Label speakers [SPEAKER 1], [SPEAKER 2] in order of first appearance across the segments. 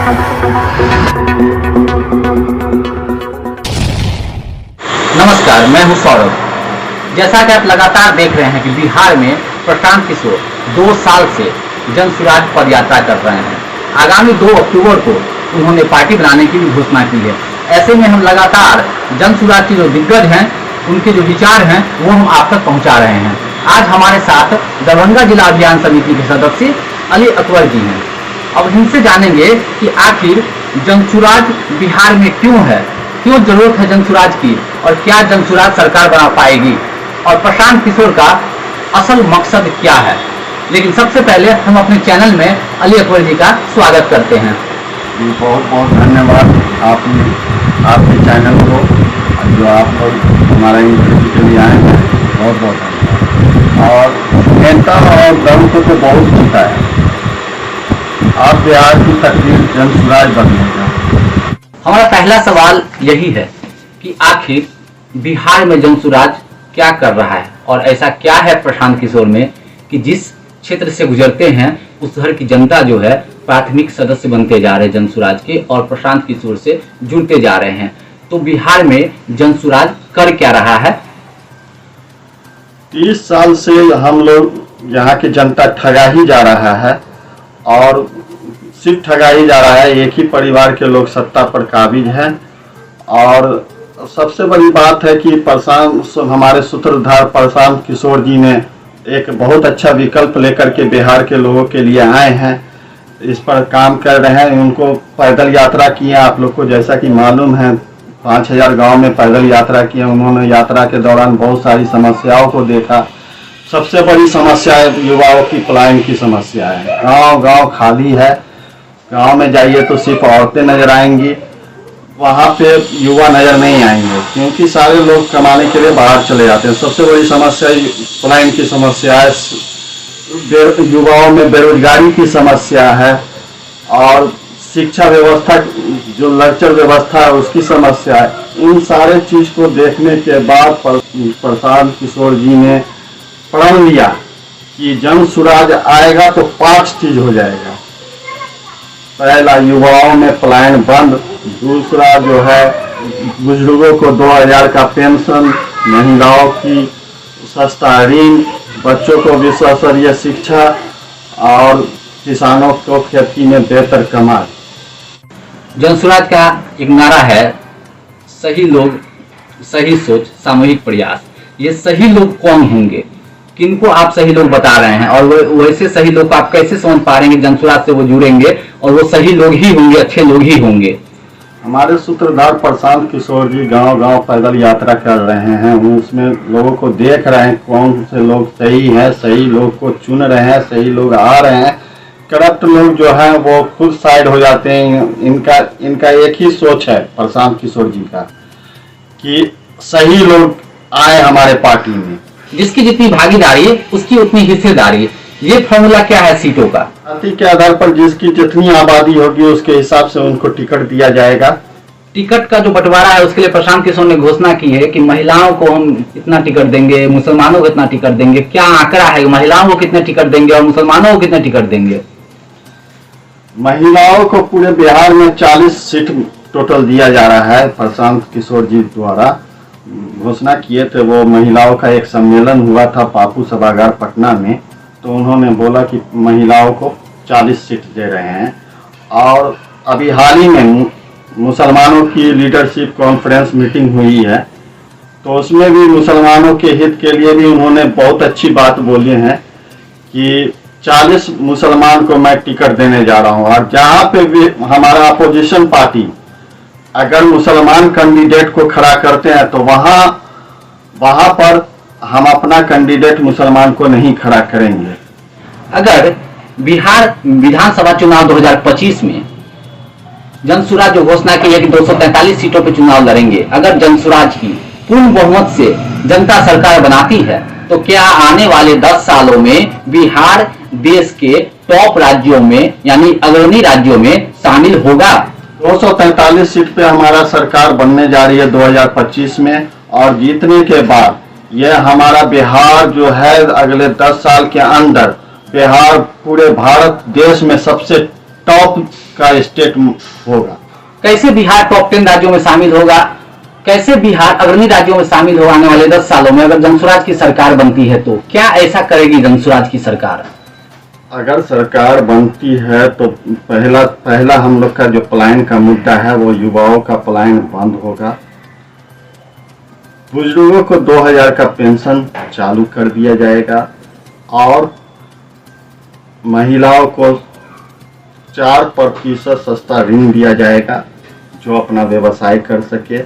[SPEAKER 1] नमस्कार, मैं हूं सौरभ। जैसा कि आप लगातार देख रहे हैं कि बिहार में प्रशांत किशोर 2 साल से जन सुराज पद यात्रा कर रहे हैं। आगामी 2 अक्टूबर को उन्होंने पार्टी बनाने की भी घोषणा की है। ऐसे में हम लगातार जन सुराज के जो दिग्गज हैं, उनके जो विचार हैं, वो हम आप तक पहुंचा रहे हैं। आज हमारे साथ दरभंगा जिला अभियान समिति के सदस्य अली अकबर जी हैं। अब इनसे जानेंगे कि आखिर जनसुराज बिहार में क्यों है, क्यों जरूरत है जनसुराज की, और क्या जनसुराज सरकार बना पाएगी, और प्रशांत किशोर का असल मकसद क्या है। लेकिन सबसे पहले हम अपने चैनल में अली अकबर जी का स्वागत करते हैं।
[SPEAKER 2] बहुत बहुत धन्यवाद आपके चैनल को, जो आप लोग हमारा इंटरव्यू के लिए आए हैं, बहुत बहुत धन्यवाद। और नेता और दल को तो बहुत जीता है। आप बिहार की तकदीर जनसुराज बदलेगा।
[SPEAKER 1] हमारा पहला सवाल यही है कि आखिर बिहार में जनसुराज क्या कर रहा है, और ऐसा क्या है प्रशांत किशोर में कि जिस क्षेत्र से गुजरते हैं उस घर की जनता जो है प्राथमिक सदस्य बनते जा रहे हैं जनसुराज के, और प्रशांत किशोर से जुड़ते जा रहे हैं। तो बिहार में जनसुराज कर क्या रहा है?
[SPEAKER 2] 30 साल से हम लोग यहाँ की जनता ठगा ही जा रहा है, और सिर्फ ठगा ही जा रहा है। एक ही परिवार के लोग सत्ता पर काबिज हैं। और सबसे बड़ी बात है कि हमारे सूत्रधार प्रशांत किशोर जी ने एक बहुत अच्छा विकल्प लेकर के बिहार के लोगों के लिए आए हैं, इस पर काम कर रहे हैं। उनको पैदल यात्रा की है, आप लोग को जैसा कि मालूम है 5000 गांव में पैदल यात्रा की है। उन्होंने यात्रा के दौरान बहुत सारी समस्याओं को देखा। सबसे बड़ी समस्या है युवाओं की पलायन की समस्या है। गांव खाली है। गांव में जाइए तो सिर्फ औरतें नजर आएंगी, वहाँ पे युवा नजर नहीं आएंगे, क्योंकि सारे लोग कमाने के लिए बाहर चले जाते हैं। सबसे बड़ी समस्या पलायन की समस्या है, युवाओं में बेरोजगारी की समस्या है, और शिक्षा व्यवस्था जो लेक्चर व्यवस्था है उसकी समस्या है। इन सारे चीज को देखने के बाद प्रशांत किशोर जी ने प्रण लिया कि जन सुराज आएगा तो 5 चीज हो जाएगा। पहला, युवाओं में पलायन बंद। दूसरा जो है, बुजुर्गों को 2000 का पेंशन, महिलाओं की सस्ता ऋण, बच्चों को विश्वस्तरीय शिक्षा, और किसानों को खेती में बेहतर कमाई।
[SPEAKER 1] जनसुराज का एक नारा है, सही लोग, सही सोच, सामूहिक प्रयास। ये सही लोग कौन होंगे, किनको आप सही लोग बता रहे हैं, और वैसे सही लोग को आप कैसे समझ पा रहे हैं कि जनसुराज से वो जुड़ेंगे और वो सही लोग ही होंगे, अच्छे लोग ही होंगे?
[SPEAKER 2] हमारे सूत्रधार प्रशांत किशोर जी गांव-गांव पैदल यात्रा कर रहे हैं। उसमें लोगों को देख रहे हैं कौन से लोग सही हैं, सही लोग को चुन रहे हैं, सही लोग आ रहे हैं। करप्ट लोग जो हैं वो खुद साइड हो जाते हैं। इनका एक ही सोच है प्रशांत किशोर जी का कि सही लोग आए हमारे पार्टी में।
[SPEAKER 1] जिसकी जितनी भागीदारी उसकी उतनी हिस्सेदारी, ये फॉर्मूला क्या है सीटों का?
[SPEAKER 2] जाति के आधार पर जिसकी जितनी आबादी होगी उसके हिसाब से उनको टिकट दिया जाएगा।
[SPEAKER 1] टिकट का जो बंटवारा है उसके लिए प्रशांत किशोर ने घोषणा की है कि महिलाओं को हम इतना टिकट देंगे, मुसलमानों को इतना टिकट देंगे। क्या आंकड़ा है, महिलाओं को कितने टिकट देंगे और मुसलमानों को कितने टिकट देंगे?
[SPEAKER 2] महिलाओं को पूरे बिहार में 40 सीट टोटल दिया जा रहा है। प्रशांत किशोर जी द्वारा घोषणा किए थे। वो महिलाओं का एक सम्मेलन हुआ था पापू सभागार पटना में, तो उन्होंने बोला कि महिलाओं को 40 सीट दे रहे हैं। और अभी हाल ही में मुसलमानों की लीडरशिप कॉन्फ्रेंस मीटिंग हुई है, तो उसमें भी मुसलमानों के हित के लिए भी उन्होंने बहुत अच्छी बात बोली है कि 40 मुसलमान को मैं टिकट देने जा रहा हूँ। और जहाँ पे भी हमारा अपोजिशन पार्टी अगर मुसलमान कैंडिडेट को खड़ा करते हैं तो वहाँ पर हम अपना कैंडिडेट मुसलमान को नहीं खड़ा करेंगे।
[SPEAKER 1] अगर बिहार विधानसभा चुनाव 2025 में जनसुराज जो घोषणा की है कि 243 सीटों पर चुनाव लड़ेंगे, अगर जनसुराज की पूर्ण बहुमत से जनता सरकार बनाती है, तो क्या आने वाले 10 सालों में बिहार देश के टॉप राज्यों में यानी अग्रणी राज्यों में शामिल होगा?
[SPEAKER 2] 243 सीट पे हमारा सरकार बनने जा रही है 2025 में, और जीतने के बाद यह हमारा बिहार जो है अगले 10 साल के अंदर बिहार पूरे भारत देश में सबसे टॉप का स्टेट होगा।
[SPEAKER 1] कैसे बिहार टॉप 10 राज्यों में शामिल होगा, कैसे बिहार अग्रणी राज्यों में शामिल होगा आने वाले 10 सालों में अगर जनसुराज की सरकार बनती है? तो क्या ऐसा करेगी जनसुराज की सरकार?
[SPEAKER 2] अगर सरकार बनती है तो पहला हम लोग का जो पलायन का मुद्दा है वो युवाओं का पलायन बंद होगा। बुजुर्गों को 2000 का पेंशन चालू कर दिया जाएगा और महिलाओं को 4% सस्ता ऋण दिया जाएगा जो अपना व्यवसाय कर सके,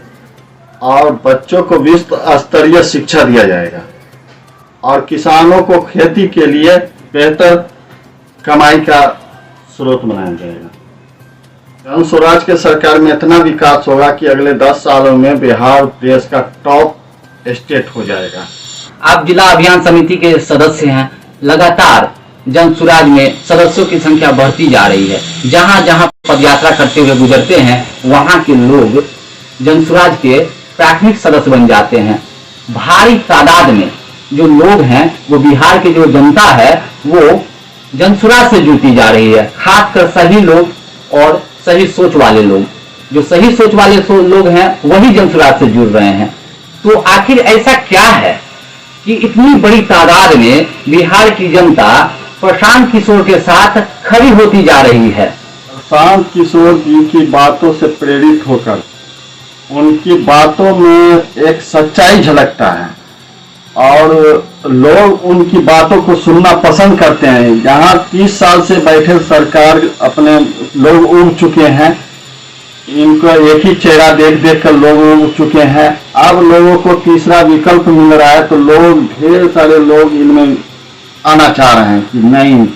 [SPEAKER 2] और बच्चों को विश्व स्तरीय शिक्षा दिया जाएगा, और किसानों को खेती के लिए बेहतर कमाई का स्रोत बनाया जाएगा। जनसुराज के सरकार में इतना विकास होगा कि अगले 10 सालों में बिहार देश का टॉप स्टेट हो जाएगा।
[SPEAKER 1] आप जिला अभियान समिति के सदस्य हैं, लगातार जनसुराज में सदस्यों की संख्या बढ़ती जा रही है। जहां जहां पदयात्रा करते हुए गुजरते हैं वहां के लोग जनसुराज के प्राथमिक सदस्य बन जाते हैं। भारी तादाद में जो लोग हैं वो बिहार की जो जनता है वो जनसुराज से जुड़ती जा रही है, खासकर सही लोग और सही सोच वाले लोग। जो सही सोच वाले लोग हैं वही जनसुराज से जुड़ रहे हैं। तो आखिर ऐसा क्या है कि इतनी बड़ी तादाद में बिहार की जनता प्रशांत किशोर के साथ खड़ी होती जा रही है?
[SPEAKER 2] प्रशांत किशोर जी की बातों से प्रेरित होकर उनकी बातों में एक सच्चाई झलकता है और लोग उनकी बातों को सुनना पसंद करते हैं। यहाँ 30 साल से बैठे सरकार अपने लोग उग चुके हैं, इनको एक ही चेहरा देख देख कर लोग उग चुके हैं। अब लोगों को तीसरा विकल्प मिल रहा है तो लोग, ढेर सारे लोग इनमें आना चाह रहे हैं कि नहीं,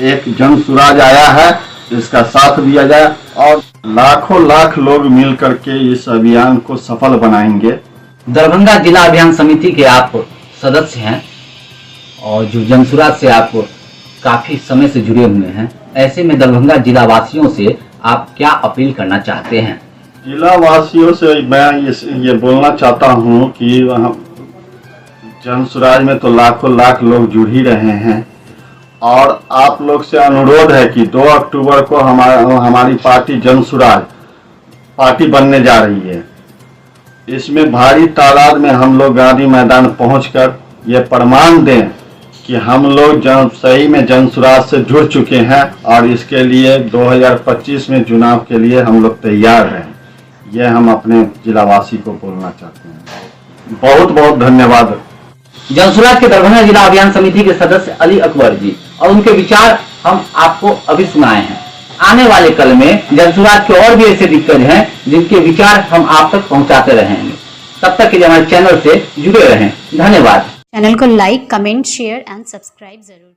[SPEAKER 2] एक जनसुराज आया है, इसका साथ दिया जाए और लाखों लाख लोग मिल करके इस अभियान को सफल बनाएंगे।
[SPEAKER 1] दरभंगा जिला अभियान समिति के आप सदस्य हैं और जो जनसुराज से आप काफी समय से जुड़े हुए हैं, ऐसे में दरभंगा जिला वासियों से आप क्या अपील करना चाहते हैं?
[SPEAKER 2] जिला वासियों से मैं ये बोलना चाहता हूँ कि जनसुराज में तो लाखों लाख लोग जुड़ ही रहे हैं और आप लोग से अनुरोध है कि 2 अक्टूबर को हमारी पार्टी जनसुराज पार्टी बनने जा रही है। इसमें भारी तादाद में हम लोग गांधी मैदान पहुंचकर ये प्रमाण दें कि हम लोग सही में जनसुराज से जुड़ चुके हैं और इसके लिए 2025 में चुनाव के लिए हम लोग तैयार हैं। ये हम अपने जिलावासी को बोलना चाहते हैं। बहुत बहुत धन्यवाद।
[SPEAKER 1] जनसुराज के दरभंगा जिला अभियान समिति के सदस्य अली अकबर जी, और उनके विचार हम आपको अभी सुनाए हैं। आने वाले कल में जनसुराज के और भी ऐसे दिग्गज हैं जिनके विचार हम आप तक पहुंचाते रहेंगे। तब तक के लिए हमारे चैनल से जुड़े रहें। धन्यवाद।
[SPEAKER 3] चैनल को like, comment, share and subscribe जरूर।